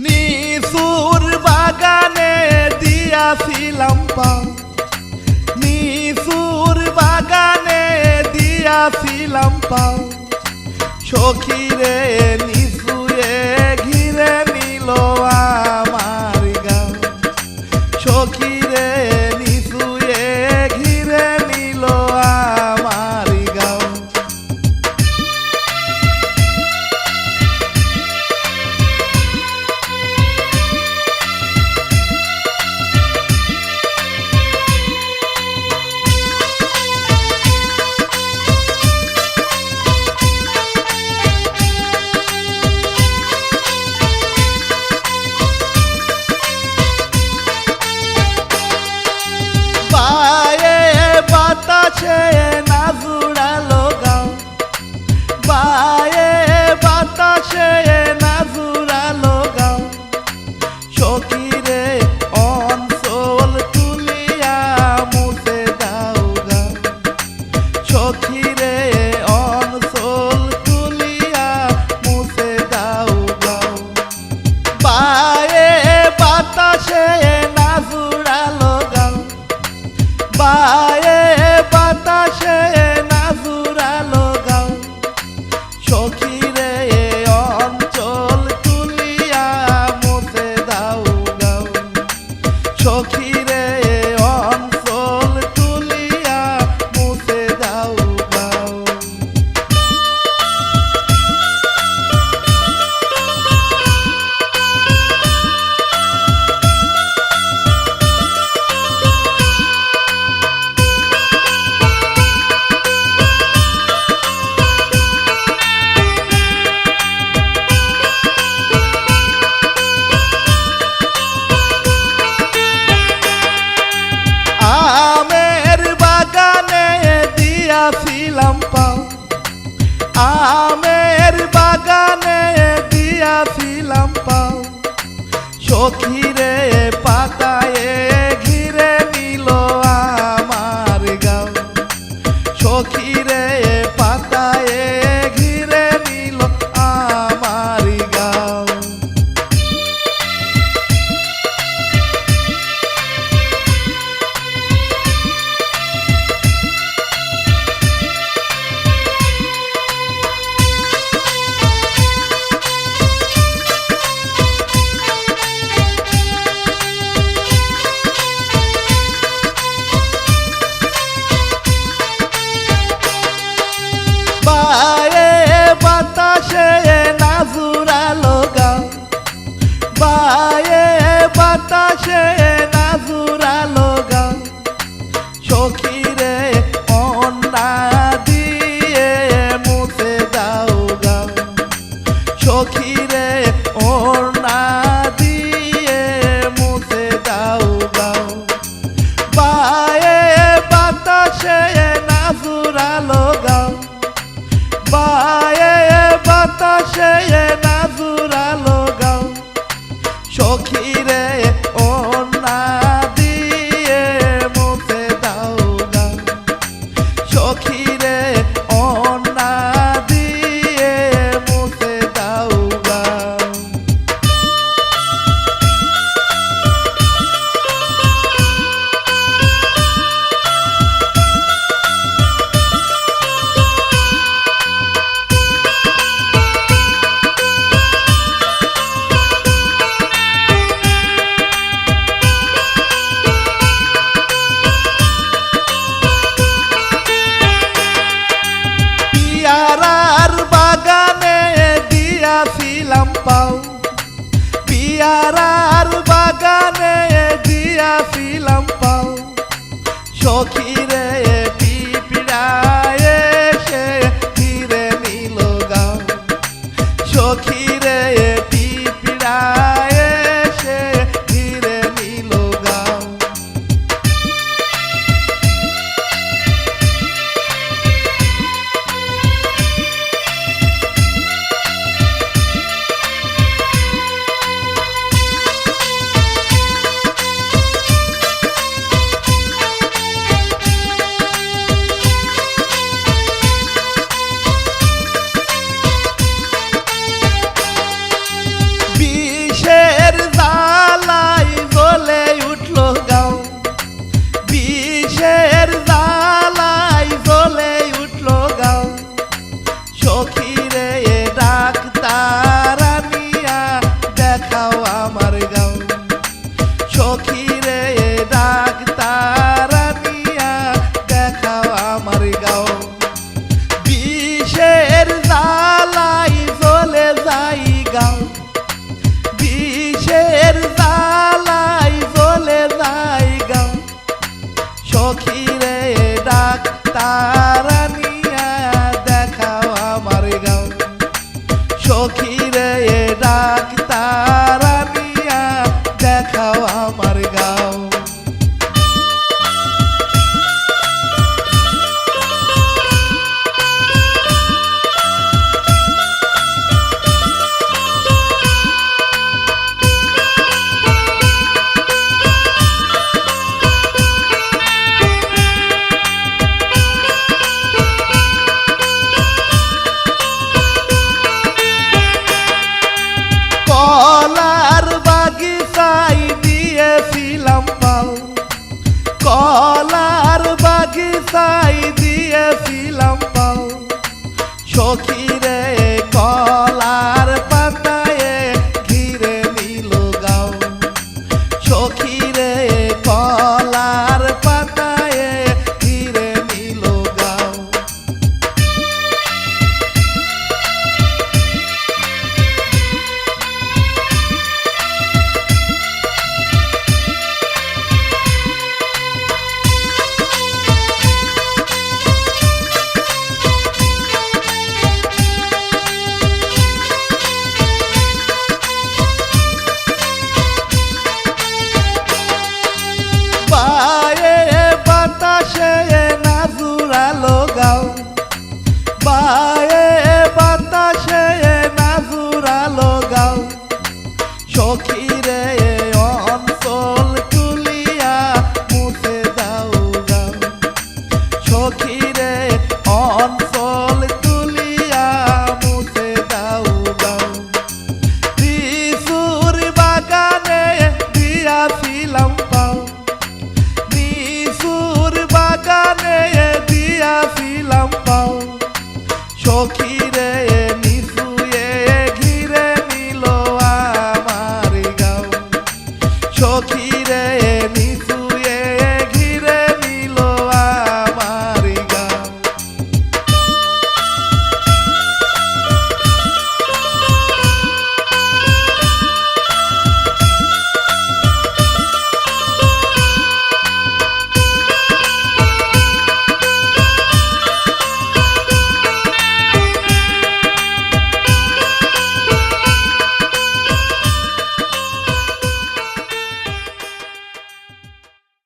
নিসুর বাগানে দিয়াছিলাম পাও, নিসুর বাগানে দিয়াছিলাম পাও, সখীরে নিসুয়ে ঘিরে নিল আমার গাও, সখীরে নিসুয়ে ঘিরে নিল আমার গাও। বাতাসে না জুড়ালো গাও, বায়ে বাতাসে না জুড়ালো গাও, সখীরে অঞ্চল তুলিয়া মুছে দাও গাও, সখীরে অঞ্চল তুলিয়া মুছে দাও গাও। বায়ে বাতাসে না জুড়ালো গাও, বায়ে বাতাসে না জুড়ালো গাও, সখীরে অঞ্চল তুলিয়া মুছে দাও গাও, সখীরে অঞ্চল তুলিয়া মুছে দাও গাও। আমের বাগানে দিয়াছিলাম পাও, আমের বাগানে দিয়াছিলাম পাও, সখীরে পাতায়ে ঘিরে নিল আমার গাও, সখীরে পাতায়ে ঘিরে নিল আমার গাও। বায়ে বাতাসে না জুড়ালো গাও, বায়ে বাতাসে না জুড়ালো গাও, সখীরে অন্না দিয়ে মুছে দাও গাও, সখীরে অন্না দিয়ে মুছে দাও গাও। বায়ে বাতাসে না জুড়ালো গাও, বায়ে বাতাসে না জুড়ালো গাও, সখীরে অন্না দিয়ে মুছে দাও গাও, সখীরে অন্না দিয়ে মুছে দাও গাও। পিয়ারার বাগানে দিয়াছিলাম পাও, পিয়ারার বাগানে দিয়াছিলাম পাও, সখীরে পিঁপড়ায় এসে ঘিরে নিল গাও, সখী